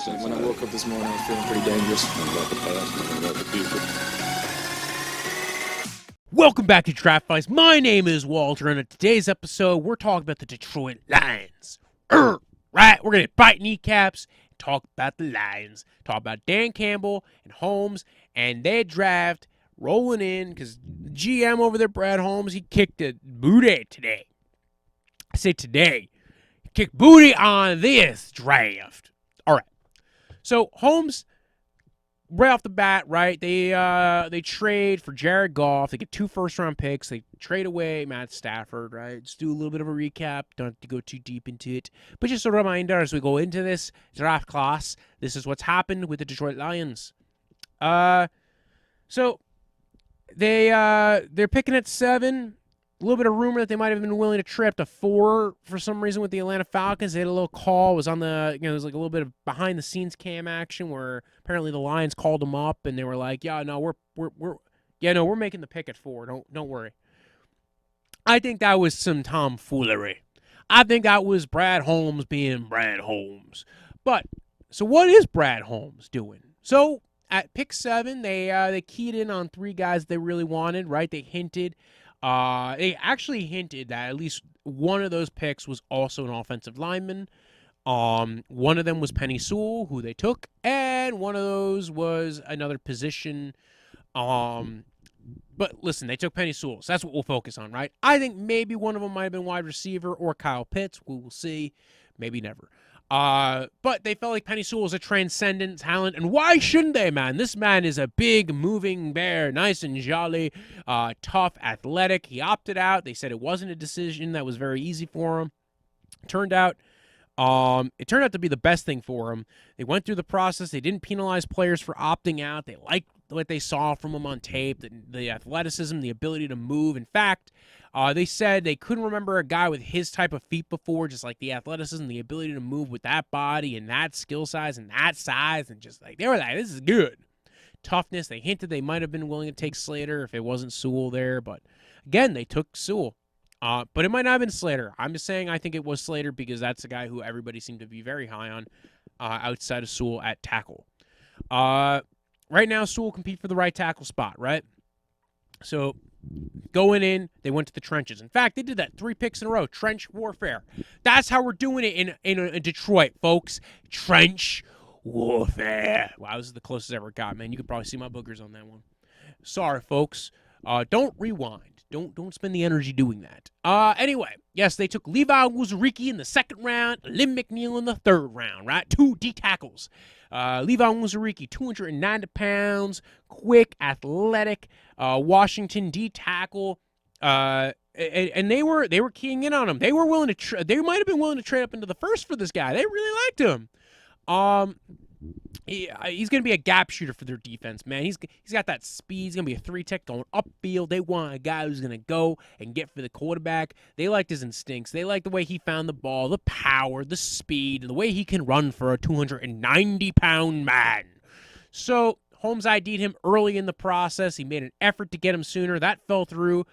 When I woke up this morning, I was feeling pretty dangerous. Welcome back to Draftvice. My name is Walter, and in today's episode, we're talking about the Detroit Lions. Right? We're going to bite kneecaps and talk about the Lions. Talk about Dan Campbell and Holmes and their draft rolling in because the GM over there, Brad Holmes, he kicked a booty today. I say today. He kicked booty on this draft. All right. So Holmes, right off the bat, right, they trade for Jared Goff. They get 2 first-round picks. They trade away Matt Stafford, right? Just do a little bit of a recap. Don't have to go too deep into it. But just a reminder as we go into this draft class, this is what's happened with the Detroit Lions. So they're picking at 7. A little bit of rumor that they might have been willing to trade up to 4 for some reason with the Atlanta Falcons. They had a little call. It was on the, it was like a little bit of behind-the-scenes cam action where apparently the Lions called them up and they were like, "Yeah, no, we're making the pick at 4. Don't worry." I think that was some tomfoolery. I think that was Brad Holmes being Brad Holmes. But so what is Brad Holmes doing? So at pick 7, they keyed in on 3 guys they really wanted. Right? They actually hinted that at least one of those picks was also an offensive lineman. One of them was Penei Sewell, who they took, and one of those was another position. But listen, they took Penei Sewell, so that's what we'll focus on, right? I think maybe one of them might have been wide receiver or Kyle Pitts. We will see. Maybe never. But they felt like Penei Sewell was a transcendent talent, and why shouldn't they, man? This man is a big, moving bear, nice and jolly, tough, athletic. He opted out. They said it wasn't a decision that was very easy for him. It turned out to be the best thing for him. They went through the process. They didn't penalize players for opting out. They liked what they saw from him on tape, the athleticism, the ability to move. In fact, they said they couldn't remember a guy with his type of feet before, just like the athleticism, the ability to move with that body and that skill size and that size, and just like they were like, this is good. Toughness, they hinted they might have been willing to take Slater if it wasn't Sewell there, but again, they took Sewell. But it might not have been Slater. I'm just saying I think it was Slater because that's a guy who everybody seemed to be very high on outside of Sewell at tackle. Right now, Sewell compete for the right tackle spot, right? So going in, they went to the trenches. In fact, they did that 3 picks in a row. Trench warfare. That's how we're doing it in Detroit, folks. Trench warfare. Wow, this is the closest I ever got, man. You could probably see my boogers on that one. Sorry, folks. Don't rewind. Don't spend the energy doing that. Anyway, yes, they took Levi Onwuzurike in the 2nd round, Lynne Mcneal in the 3rd round, right? 2 D tackles. Levi Onwuzurike, 290 pounds, quick, athletic, Washington D tackle. And they were keying in on him. They were willing to they might have been willing to trade up into the 1st for this guy. They really liked him. He's going to be a gap shooter for their defense, man. He's got that speed. He's going to be a 3-tech going upfield. They want a guy who's going to go and get for the quarterback. They liked his instincts. They liked the way he found the ball, the power, the speed, and the way he can run for a 290-pound man. So Holmes ID'd him early in the process. He made an effort to get him sooner. That fell through.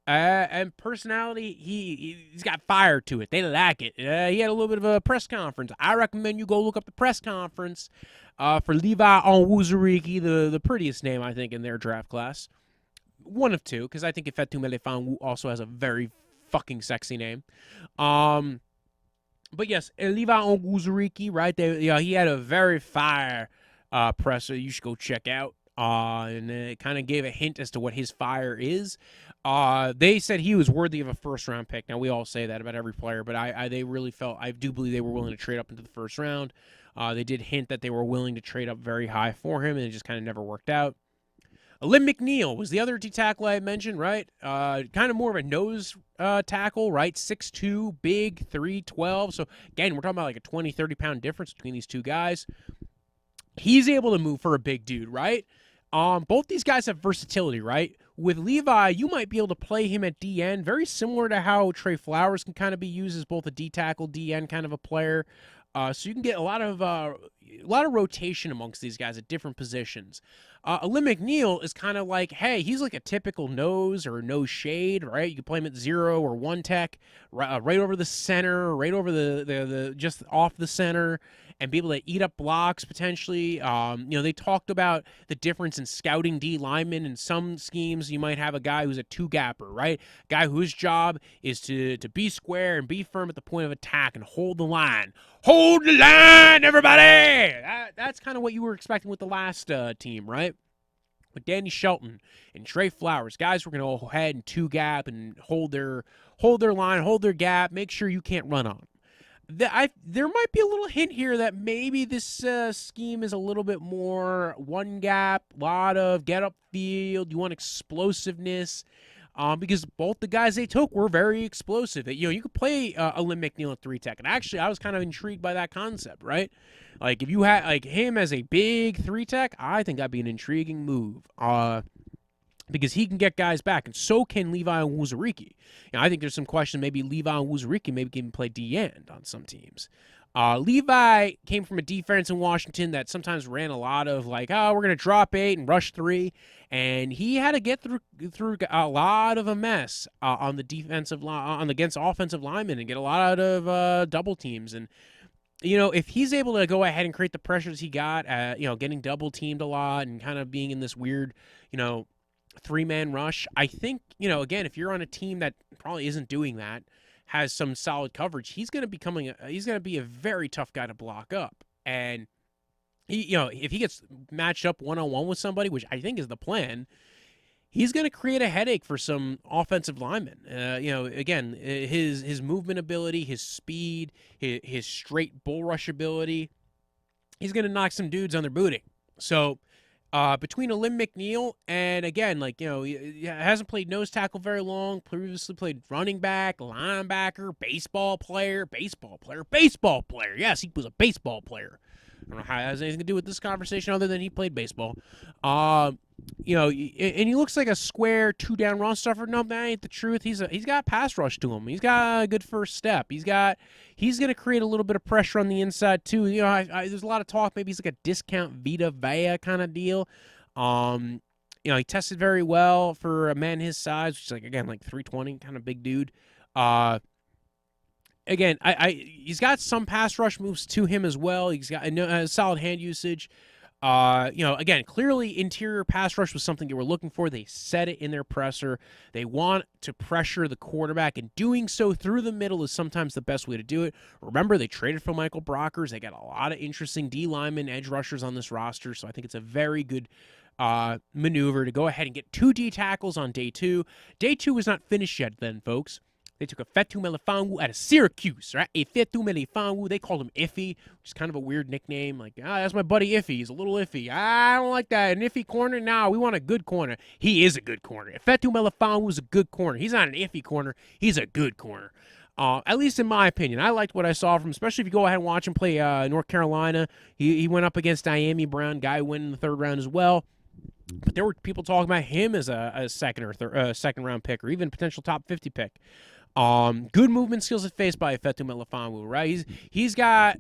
And personality, he's got fire to it. They like it. He had a little bit of a press conference. I recommend you go look up the press conference for Levi Onwuzurike, the prettiest name, I think, in their draft class. One of 2, because I think Ifeatu Melifonwu also has a very fucking sexy name. But yes, Levi Onwuzurike, right there, he had a very fire presser you should go check out. And it kind of gave a hint as to what his fire is. They said he was worthy of a 1st-round pick. Now, we all say that about every player, but they really felt, I do believe they were willing to trade up into the 1st round. They did hint that they were willing to trade up very high for him, and it just kind of never worked out. Lynne Mcneal was the other D tackle I had mentioned, right? Kind of more of a nose tackle, right? 6'2", big, 312. So, again, we're talking about like a 20, 30-pound difference between these 2 guys. He's able to move for a big dude, right? Both these guys have versatility, right? With Levi, you might be able to play him at DN, very similar to how Trey Flowers can kind of be used as both a D tackle, DN kind of a player. So you can get a lot of rotation amongst these guys at different positions. Lynne Mcneal is kind of like, hey, he's like a typical nose or no shade, right? You can play him at 0 or 1 tech, right over the center, right over the just off the center, and be able to eat up blocks potentially. They talked about the difference in scouting D linemen. In some schemes, you might have a guy who's a 2-gapper, right? Guy whose job is to be square and be firm at the point of attack and hold the line. Hold the line, everybody! That's kind of what you were expecting with the last team, right? With Danny Shelton and Trey Flowers, guys were going to go ahead and 2-gap and hold their line, hold their gap, make sure you can't run on them. There might be a little hint here that maybe this scheme is a little bit more 1-gap, a lot of get upfield, you want explosiveness. Because both the guys they took were very explosive. You could play Alim McNeill at 3-tech. And actually, I was kind of intrigued by that concept, right? Like, if you had like him as a big 3-tech, I think that'd be an intriguing move. Because he can get guys back, and so can Levi Onwuzurike. I think there's some question maybe Levi Onwuzurike maybe can play D-end on some teams. Levi came from a defense in Washington that sometimes ran a lot of like, we're going to drop 8 and rush 3. And he had to get through a lot of a mess on the defensive line, against offensive linemen, and get a lot out of double teams. And, if he's able to go ahead and create the pressures he got, getting double teamed a lot and kind of being in this weird, 3-man rush, I think, again, if you're on a team that probably isn't doing that, has some solid coverage, he's going to be a very tough guy to block up. And if he gets matched up one-on-one with somebody, which I think is the plan, he's going to create a headache for some offensive linemen. Again, his movement ability, his speed, his straight bull rush ability, he's going to knock some dudes on their booty. So between Lynne Mcneal and, again, he hasn't played nose tackle very long, previously played running back, linebacker, baseball player. Yes, he was a baseball player. I don't know how it has anything to do with this conversation other than he played baseball. And he looks like a square 2-down run stuffer. No, that ain't the truth. He's got pass rush to him. He's got a good first step. He's going to create a little bit of pressure on the inside too. There's a lot of talk. Maybe he's like a discount Vita Vea kind of deal. He tested very well for a man his size, which is like 320, kind of big dude. Again, he's got some pass rush moves to him as well. He's got a solid hand usage. Again, clearly interior pass rush was something they were looking for. They said it in their presser. They want to pressure the quarterback, and doing so through the middle is sometimes the best way to do it. Remember, they traded for Michael Brockers. They got a lot of interesting D linemen, edge rushers on this roster, so I think it's a very good maneuver to go ahead and get 2 D tackles on day 2. Day 2 is not finished yet then, folks. They took Ifeatu Melifonwu out of Syracuse, right? Ifeatu Melifonwu. They called him Iffy, which is kind of a weird nickname. Like, that's my buddy Iffy. He's a little iffy. I don't like that. An iffy corner? No, we want a good corner. He is a good corner. Ifeatu Melifonwu is a good corner. He's not an iffy corner. He's a good corner. At least in my opinion. I liked what I saw from him, especially if you go ahead and watch him play North Carolina. He went up against Diami Brown, guy who went in the 3rd round as well. But there were people talking about him as a second round pick, or even potential top 50 pick. Good movement skills at face by Ifeatu Melifonwu, right? He's got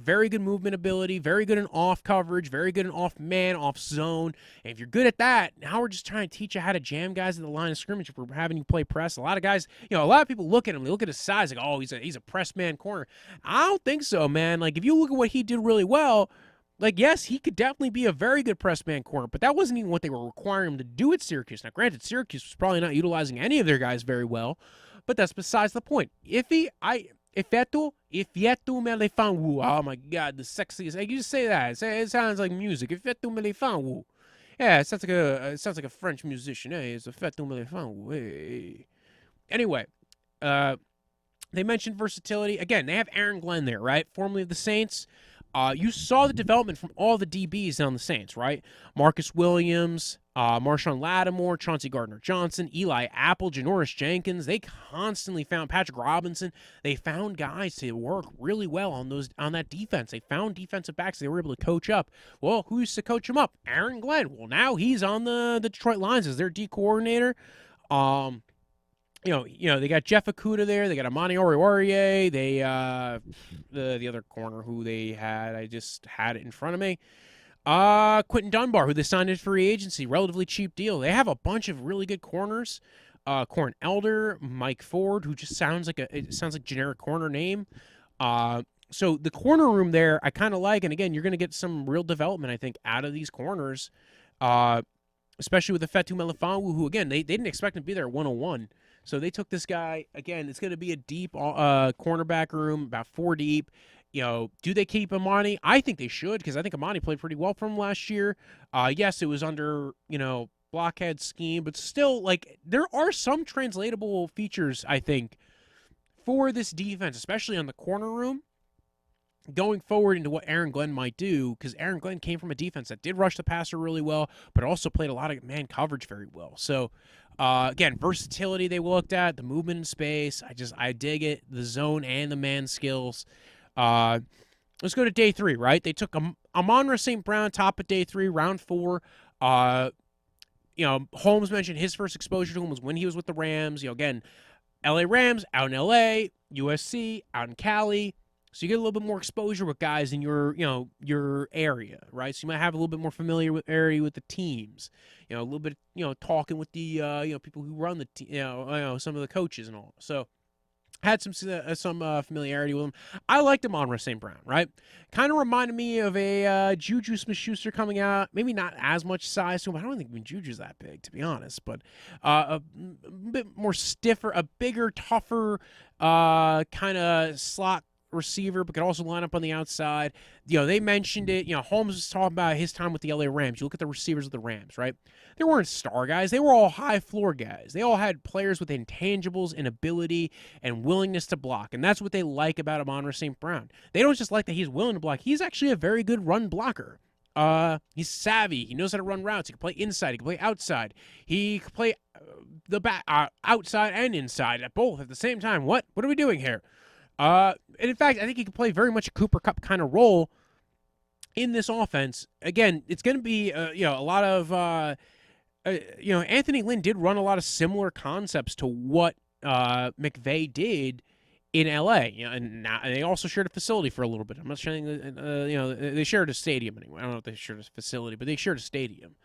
very good movement ability, very good in off coverage, very good in off man, off zone. And if you're good at that, now we're just trying to teach you how to jam guys at the line of scrimmage if we're having you play press. A lot of guys, a lot of people look at him, they look at his size, like, oh, he's a press man corner. I don't think so, man. Like, if you look at what he did really well, like, yes, he could definitely be a very good press man corner, but that wasn't even what they were requiring him to do at Syracuse. Now, granted, Syracuse was probably not utilizing any of their guys very well, but that's besides the point. Ifeatu Melifonwu. Oh my God, the sexiest. You just say that. It sounds like music. Ifeatu Melifonwu. Yeah, it sounds like a French musician. Hey, it's Ifeatu Melifonwu. Hey. Anyway, they mentioned versatility. Again, they have Aaron Glenn there, right? Formerly of the Saints. You saw the development from all the DBs on the Saints, right? Marcus Williams, Marshawn Lattimore, Chauncey Gardner-Johnson, Eli Apple, Janoris Jenkins. They constantly found Patrick Robinson. They found guys to work really well on that defense. They found defensive backs they were able to coach up. Well, who used to coach them up? Aaron Glenn. Well, now he's on the Detroit Lions as their D coordinator. They got Jeff Okudah there. They got Amani Oruwariye. They the other corner who they had, I just had it in front of me. Quentin Dunbar, who they signed in free agency, relatively cheap deal. They have a bunch of really good corners. Corn Elder, Mike Ford, who just sounds like generic corner name. So the corner room there, I kind of like, and again, you're going to get some real development, I think, out of these corners, especially with Ifeatu Melifonwu, who again they didn't expect him to be there at 101. So they took this guy. Again, it's going to be a deep cornerback room, about 4 deep. Do they keep Amani? I think they should, because I think Amani played pretty well for him last year. Yes, it was under, blockhead scheme, but still, like, there are some translatable features, I think, for this defense, especially on the corner room, going forward into what Aaron Glenn might do, because Aaron Glenn came from a defense that did rush the passer really well, but also played a lot of man coverage very well. So, again, versatility they looked at, the movement in space, I dig it, the zone and the man skills. Let's go to day 3, right? They took Amon-Ra St. Brown top of day 3, round 4. Holmes mentioned his first exposure to him was when he was with the Rams. Again, LA Rams out in LA, USC out in Cali. So you get a little bit more exposure with guys in your area, right? So you might have a little bit more familiarity with the teams. A little bit, talking with the people who run the team, some of the coaches and all. So had some familiarity with him. I liked Amon-Ra St. Brown, right? Kind of reminded me of a Juju Smith-Schuster coming out. Maybe not as much size to him. I don't think Juju's that big, to be honest. But a bit more stiffer, a bigger, tougher kind of slot receiver, but could also line up on the outside. They mentioned it. Holmes was talking about his time with the LA Rams. You look at the receivers of the Rams, right? They weren't star guys. They were all high floor guys. They all had players with intangibles and ability and willingness to block, and that's what they like about Amon-Ra St. Brown. They don't just like that he's willing to block. He's actually a very good run blocker. He's savvy. He knows how to run routes. He can play inside. He can play outside. He can play the back, outside and inside at both at the same time. What are we doing here? And in fact, I think he could play very much a Cooper Kupp kind of role in this offense. Again, it's going to be, a lot of, Anthony Lynn did run a lot of similar concepts to what McVay did in LA. And now they also shared a facility for a little bit. I'm not saying that, they shared a stadium anyway. I don't know if they shared a facility, but they shared a stadium.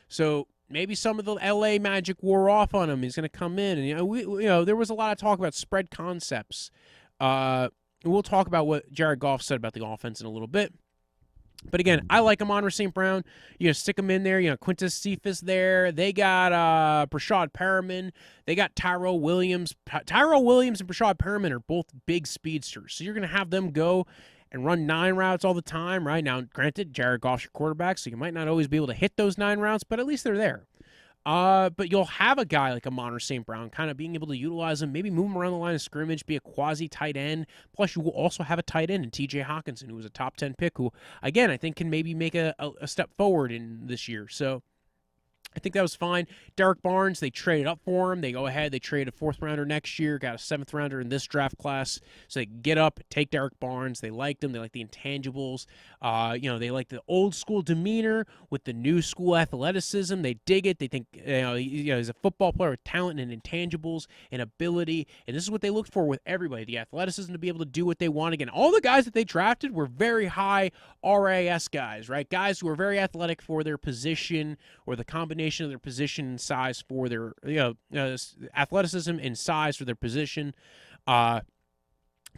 So maybe some of the LA magic wore off on him. He's going to come in, and there was a lot of talk about spread concepts. We'll talk about what Jared Goff said about the offense in a little bit. But again, I like Amon-Ra St. Brown. Stick him in there. Quintus Cephas there. They got Brashad Perriman. They got Tyrell Williams. Tyrell Williams and Brashad Perriman are both big speedsters. So you're going to have them go and run 9 routes all the time, right? Now, granted, Jared Goff's your quarterback, so you might not always be able to hit those 9 routes, but at least they're there. But you'll have a guy like Amon-Ra St. Brown kind of being able to utilize him, maybe move him around the line of scrimmage, be a quasi-tight end. Plus, you will also have a tight end in T.J. Hockenson, who was a top 10 pick, who, again, I think can maybe make a step forward in this year. So I think that was fine. Derrick Barnes, they traded up for him. They go ahead, they trade a 4th rounder next year, got a 7th rounder in this draft class. So they get up, take Derrick Barnes. They liked him. They like the intangibles. They like the old school demeanor with the new school athleticism. They dig it. They think he's a football player with talent and intangibles and ability. And this is what they looked for with everybody: the athleticism to be able to do what they want. Again, all the guys that they drafted were very high RAS guys, right? Guys who are very athletic for their position, or the combination of their position and size for their athleticism and size for their position.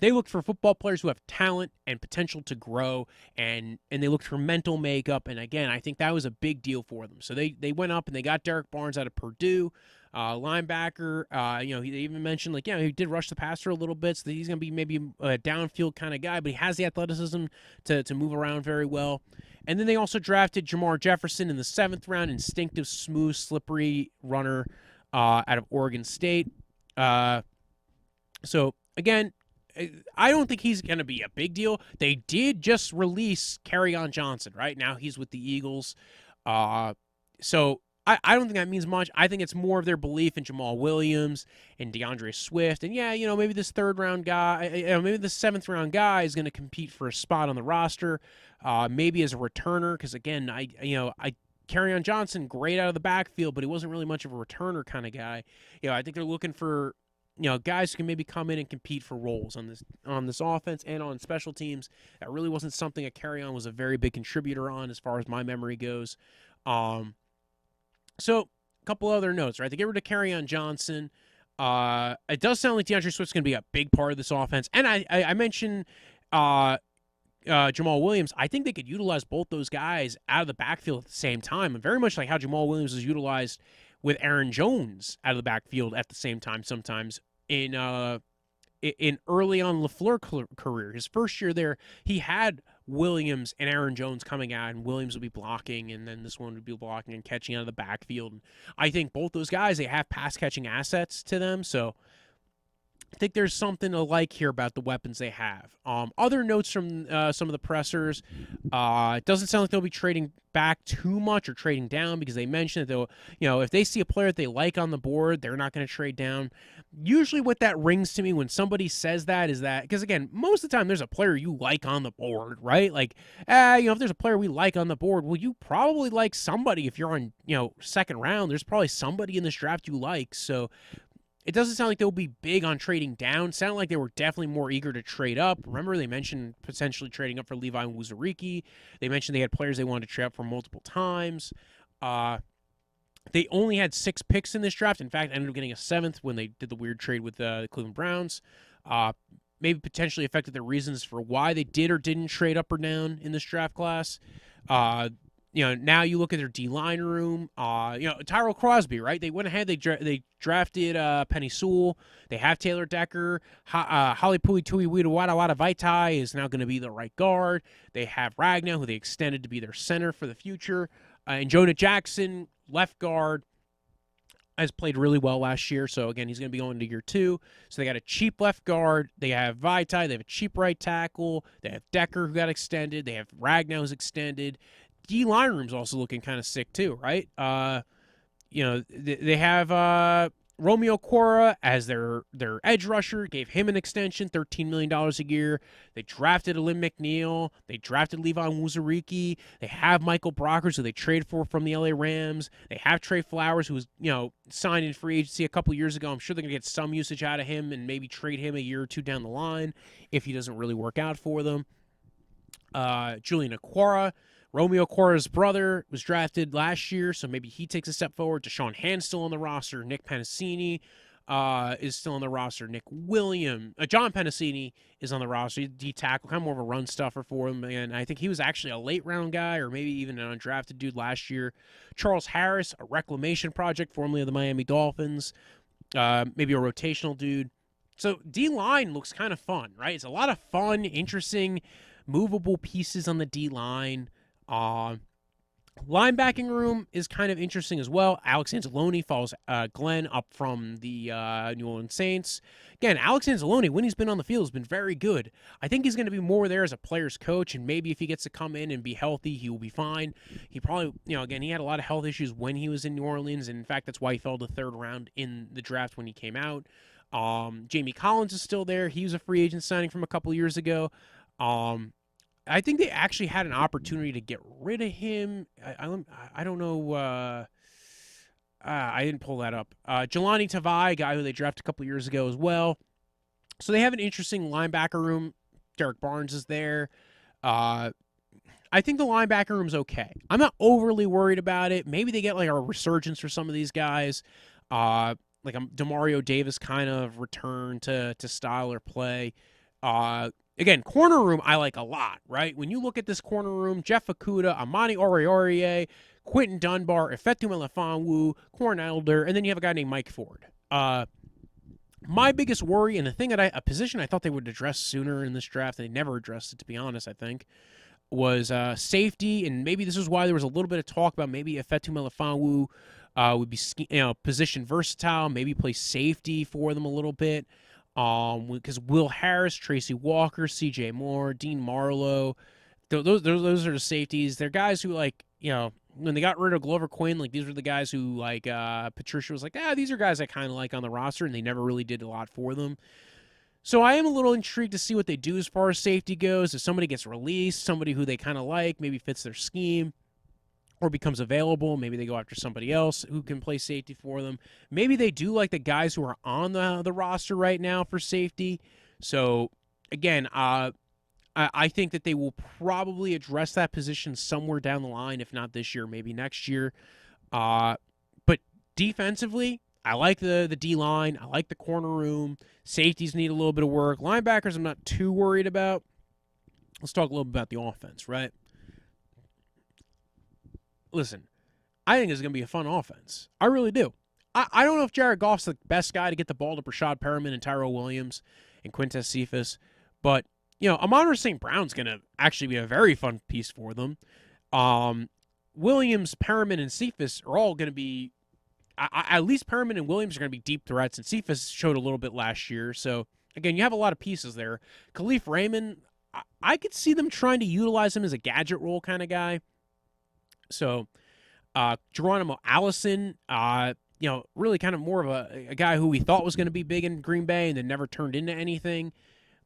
They looked for football players who have talent and potential to grow, and they looked for mental makeup. And again, I think that was a big deal for them. So they went up and they got Derrick Barnes out of Purdue, linebacker. They even mentioned he did rush the passer a little bit, so he's going to be maybe a downfield kind of guy, but he has the athleticism to move around very well. And then they also drafted Jermar Jefferson in the 7th round, instinctive, smooth, slippery runner out of Oregon State. So again, I don't think he's going to be a big deal. They did just release Kerryon Johnson, right? Now he's with the Eagles. So I don't think that means much. I think it's more of their belief in Jamal Williams and DeAndre Swift. And maybe this 3rd round guy, maybe the 7th round guy is going to compete for a spot on the roster, maybe as a returner. Because again, Kerryon Johnson, great out of the backfield, but he wasn't really much of a returner kind of guy. I think they're looking for guys who can maybe come in and compete for roles on this offense and on special teams. That really wasn't something a Carry-On was a very big contributor on, as far as my memory goes. So a couple other notes, right? They get rid of Carry-On Johnson. It does sound like DeAndre Swift's going to be a big part of this offense. And I mentioned Jamal Williams. I think they could utilize both those guys out of the backfield at the same time, and very much like how Jamal Williams is utilized with Aaron Jones out of the backfield at the same time sometimes in early on LaFleur career. His first year there, he had Williams and Aaron Jones coming out, and Williams would be blocking, and then this one would be blocking and catching out of the backfield. And I think both those guys, they have pass-catching assets to them, so I think there's something to like here about the weapons they have. Other notes from some of the pressers, it doesn't sound like they'll be trading back too much or trading down, because they mentioned that they'll, if they see a player that they like on the board, they're not going to trade down. Usually what that rings to me when somebody says that is that, because again, most of the time there's a player you like on the board, right? Like, if there's a player we like on the board, well, you probably like somebody. If you're on, second round, there's probably somebody in this draft you like. So it doesn't sound like they'll be big on trading down. Sounded like they were definitely more eager to trade up. Remember, they mentioned potentially trading up for Levi and Onwuzurike. They mentioned they had players they wanted to trade up for multiple times. They only had 6 picks in this draft. In fact, ended up getting a 7th when they did the weird trade with the Cleveland Browns. Maybe potentially affected their reasons for why they did or didn't trade up or down in this draft class. Now you look at their D-line room, Tyrell Crosby, right? They went ahead, they drafted Penei Sewell. They have Taylor Decker. Holly Pui Tui Wada Vaitai is now going to be the right guard. They have Ragnar, who they extended to be their center for the future. And Jonah Jackson, left guard, has played really well last year. So, again, he's going to be going to year 2. So they got a cheap left guard. They have Vaitai. They have a cheap right tackle. They have Decker, who got extended. They have Ragnar, who's extended. D-line room's also looking kind of sick too, right? They have Romeo Quora as their edge rusher, gave him an extension, $13 million a year. They drafted Lynne Mcneal. They drafted Levi Onwuzurike. They have Michael Brockers, who they traded for from the LA Rams. They have Trey Flowers, who was, signed in free agency a couple years ago. I'm sure they're going to get some usage out of him and maybe trade him a year or two down the line if he doesn't really work out for them. Julian Okwara, Romeo Quora's brother, was drafted last year, so maybe he takes a step forward. Deshaun Hand's still on the roster. Nick Pennicini is still on the roster. John Pennicini is on the roster. D-tackle, kind of more of a run stuffer for him. And I think he was actually a late-round guy or maybe even an undrafted dude last year. Charles Harris, a reclamation project, formerly of the Miami Dolphins. Maybe a rotational dude. So D-line looks kind of fun, right? It's a lot of fun, interesting, movable pieces on the D-line. Linebacking room is kind of interesting as well. Alex Anzalone follows Glenn up from the New Orleans Saints. Again, Alex Anzalone, when he's been on the field, has been very good. I think he's going to be more there as a player's coach, and maybe if he gets to come in and be healthy, he will be fine. He probably, again, he had a lot of health issues when he was in New Orleans, and in fact, that's why he fell to 3rd round in the draft when he came out. Jamie Collins is still there. He was a free agent signing from a couple years ago. I think they actually had an opportunity to get rid of him. I don't know. I didn't pull that up. Jelani Tavai, guy who they drafted a couple years ago as well. So they have an interesting linebacker room. Derrick Barnes is there. I think the linebacker room's okay. I'm not overly worried about it. Maybe they get like a resurgence for some of these guys. Like a Demario Davis kind of return to style or play. Again, corner room I like a lot, right? When you look at this corner room, Jeff Okudah, Amani Oruwariye, Quentin Dunbar, Ifeatu Melifonwu, Corn Elder, and then you have a guy named Mike Ford. My biggest worry, and the thing that a position I thought they would address sooner in this draft, they never addressed it, to be honest, I think, was safety, and maybe this is why there was a little bit of talk about maybe Ifeatu Melifonwu would be position versatile, maybe play safety for them a little bit. Because Will Harris, Tracy Walker, C.J. Moore, Dean Marlowe, those are the safeties. They're guys who, like, when they got rid of Glover Quinn, like, these were the guys who, like, Patricia was like, these are guys I kind of like on the roster, and they never really did a lot for them. So I am a little intrigued to see what they do as far as safety goes. If somebody gets released, somebody who they kind of like, maybe fits their scheme, or becomes available. Maybe they go after somebody else who can play safety for them. Maybe they do like the guys who are on the roster right now for safety. So, again, I think that they will probably address that position somewhere down the line, if not this year, maybe next year. But defensively, I like the D-line. I like the corner room. Safeties need a little bit of work. Linebackers I'm not too worried about. Let's talk a little bit about the offense, right? Listen, I think it's going to be a fun offense. I really do. I don't know if Jared Goff's the best guy to get the ball to Brashad Perriman and Tyrell Williams and Quintez Cephas, but Amon-Ra St. Brown's going to actually be a very fun piece for them. Williams, Perriman, and Cephas are all going to be, at least Perriman and Williams are going to be deep threats, and Cephas showed a little bit last year. So, again, you have a lot of pieces there. Khalif Raymond, I could see them trying to utilize him as a gadget role kind of guy. So, Geronimo Allison, really kind of more of a guy who we thought was going to be big in Green Bay and then never turned into anything.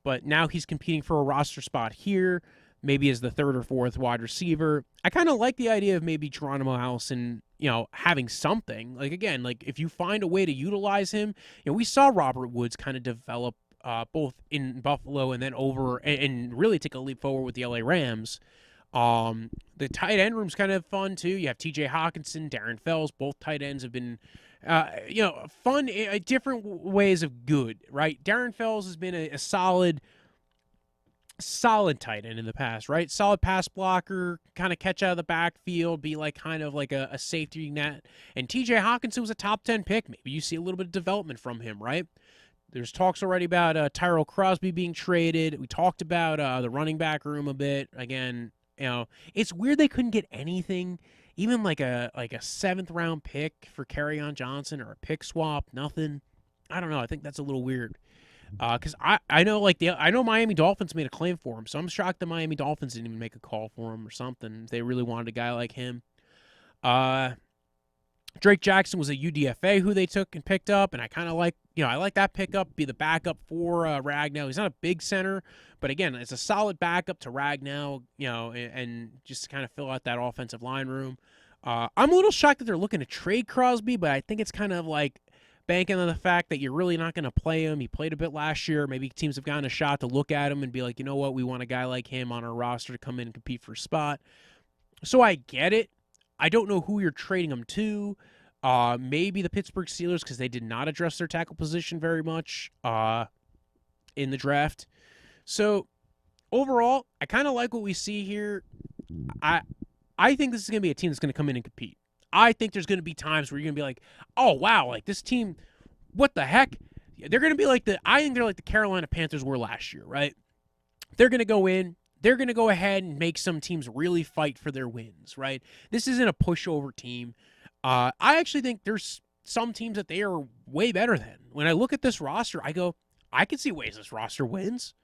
But now he's competing for a roster spot here, maybe as the third or fourth wide receiver. I kind of like the idea of maybe Geronimo Allison, having something. Like, again, like if you find a way to utilize him, we saw Robert Woods kind of develop both in Buffalo and then over and really take a leap forward with the LA Rams. The tight end room's kind of fun too. You have TJ Hawkinson, Darren Fells. Both tight ends have been fun, different ways of good, right? Darren Fells has been a solid tight end in the past, right? Solid pass blocker, kind of catch out of the backfield, be like kind of like a safety net. And TJ Hawkinson was a top 10 pick. Maybe you see a little bit of development from him, right? There's talks already about Tyrell Crosby being traded. We talked about the running back room a bit. Again, it's weird they couldn't get anything. Even like a 7th round pick for Kerryon Johnson or a pick swap, nothing. I don't know. I think that's a little weird. Because I know I know Miami Dolphins made a claim for him, so I'm shocked the Miami Dolphins didn't even make a call for him or something. If they really wanted a guy like him. Drake Jackson was a UDFA who they took and picked up, and I kind of like I like that pickup. Be the backup for Ragnow. He's not a big center, but again, it's a solid backup to Ragnow. And just to kind of fill out that offensive line room. I'm a little shocked that they're looking to trade Crosby, but I think it's kind of like banking on the fact that you're really not going to play him. He played a bit last year. Maybe teams have gotten a shot to look at him and be like, you know what, we want a guy like him on our roster to come in and compete for a spot. So I get it. I don't know who you're trading him to. Maybe the Pittsburgh Steelers, because they did not address their tackle position very much in the draft. So overall, I kind of like what we see here. I think this is going to be a team that's going to come in and compete. I think there's going to be times where you're going to be like, oh, wow, like this team, what the heck? They're going to be like I think they're like the Carolina Panthers were last year, right? They're going to go in. They're going to go ahead and make some teams really fight for their wins, right? This isn't a pushover team. I actually think there's some teams that they are way better than. When I look at this roster, I go, I can see ways this roster wins.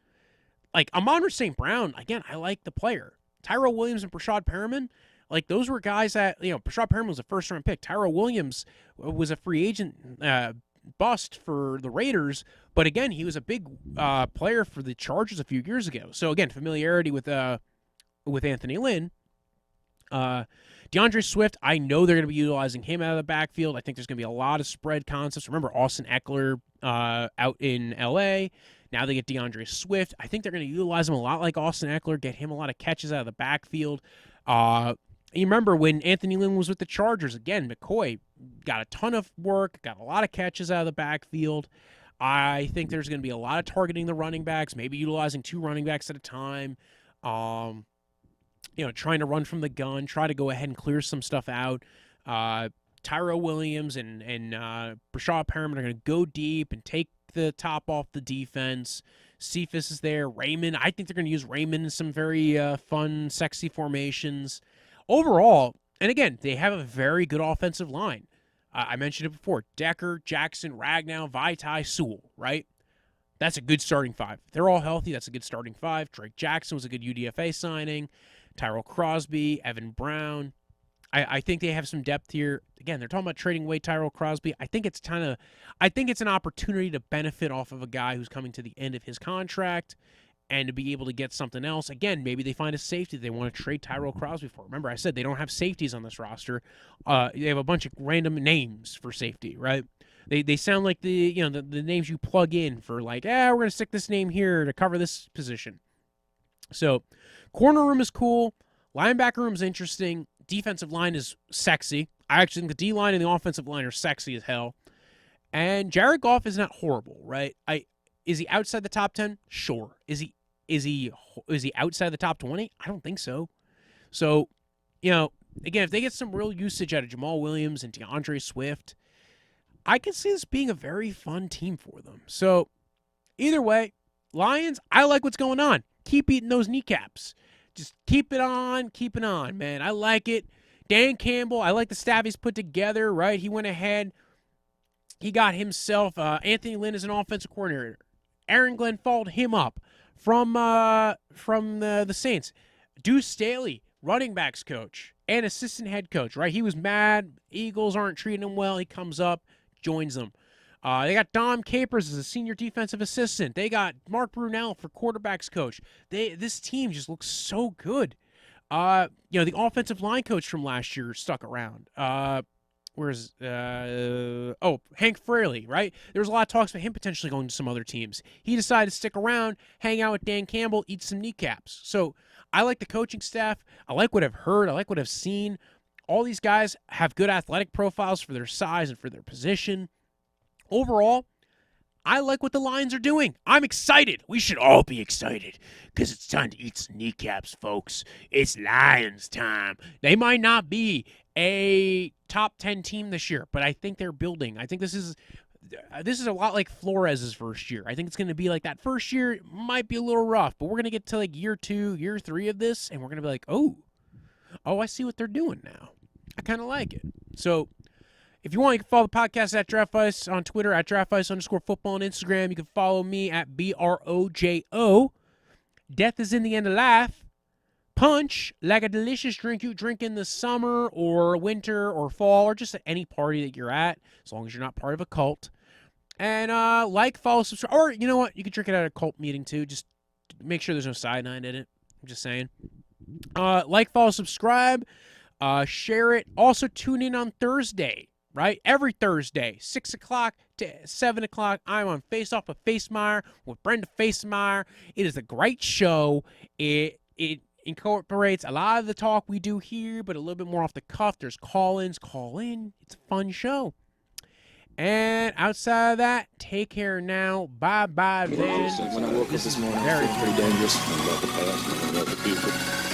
Like Amon-Ra St. Brown, again, I like the player. Tyrell Williams and Brashad Perriman, like those were guys that, Brashad Perriman was a first-round pick. Tyrell Williams was a free agent bust for the Raiders, but again, he was a big player for the Chargers a few years ago. So again, familiarity with Anthony Lynn. DeAndre Swift, I know they're going to be utilizing him out of the backfield. I think there's going to be a lot of spread concepts. Remember Austin Eckler out in L.A. Now they get DeAndre Swift. I think they're going to utilize him a lot like Austin Eckler, get him a lot of catches out of the backfield. You remember when Anthony Lynn was with the Chargers, again, McCoy got a ton of work, got a lot of catches out of the backfield. I think there's going to be a lot of targeting the running backs, maybe utilizing 2 running backs at a time. Trying to run from the gun, try to go ahead and clear some stuff out. Tyrell Williams and Brashad Perriman are going to go deep and take the top off the defense. Cephas is there. Raymond, I think they're going to use Raymond in some very fun, sexy formations. Overall, and again, they have a very good offensive line. I mentioned it before. Decker, Jackson, Ragnow, Vaitai, Sewell, right? That's a good starting 5. If they're all healthy, that's a good starting 5. Drake Jackson was a good UDFA signing. Tyrell Crosby, Evan Brown. I think they have some depth here. Again, they're talking about trading away Tyrell Crosby. I think it's an opportunity to benefit off of a guy who's coming to the end of his contract. and to be able to get something else. Again, maybe they find a safety they want to trade Tyrell Crosby for. Remember, I said they don't have safeties on this roster. They have a bunch of random names for safety, right? They sound like the names you plug in for like, we're going to stick this name here to cover this position. So, corner room is cool. Linebacker room is interesting. Defensive line is sexy. I actually think the D-line and the offensive line are sexy as hell. And Jared Goff is not horrible, right? Is he outside the top 10? Sure. Is he outside the top 20? I don't think so. So, again, if they get some real usage out of Jamal Williams and DeAndre Swift, I can see this being a very fun team for them. So, either way, Lions, I like what's going on. Keep eating those kneecaps. Just keep it on, man. I like it. Dan Campbell, I like the staff he's put together, right? He went ahead. He got himself Anthony Lynn as an offensive coordinator. Aaron Glenn followed him up from the Saints. Deuce Staley, running backs coach and assistant head coach, right? He was mad. Eagles aren't treating him well. He comes up, joins them. They got Dom Capers as a senior defensive assistant. They got Mark Brunell for quarterbacks coach. This team just looks so good. The offensive line coach from last year stuck around. Hank Fraley, right? There was a lot of talks about him potentially going to some other teams. He decided to stick around, hang out with Dan Campbell, eat some kneecaps. So I like the coaching staff. I like what I've heard. I like what I've seen. All these guys have good athletic profiles for their size and for their position. Overall, I like what the Lions are doing. I'm excited. We should all be excited because it's time to eat some kneecaps, folks. It's Lions time. They might not be a top 10 team this year, but I think they're building. I think this is a lot like Flores' first year. I think it's going to be like that first year might be a little rough, but we're going to get to like year 2, year 3 of this, and we're going to be like, oh, I see what they're doing now. I kind of like it. So, if you want, you can follow the podcast at Draftvice on Twitter, at Draftvice_football on Instagram. You can follow me at BROJO. Death is in the end of life. Punch, like a delicious drink you drink in the summer or winter or fall or just at any party that you're at, as long as you're not part of a cult. And follow, subscribe. Or, you know what? You can drink it at a cult meeting, too. Just make sure there's no cyanide in it. I'm just saying. Follow, subscribe. Share it. Also, tune in on Thursday. Right? Every Thursday, 6 o'clock to 7 o'clock, I'm on Face Off with Facemeyer with Brenda Facemeyer. It is a great show. It incorporates a lot of the talk we do here, but a little bit more off the cuff. There's call-ins, call in. It's a fun show. And outside of that, take care now. Bye-bye, man. When I woke up this morning, I felt pretty dangerous. About the past and about the future.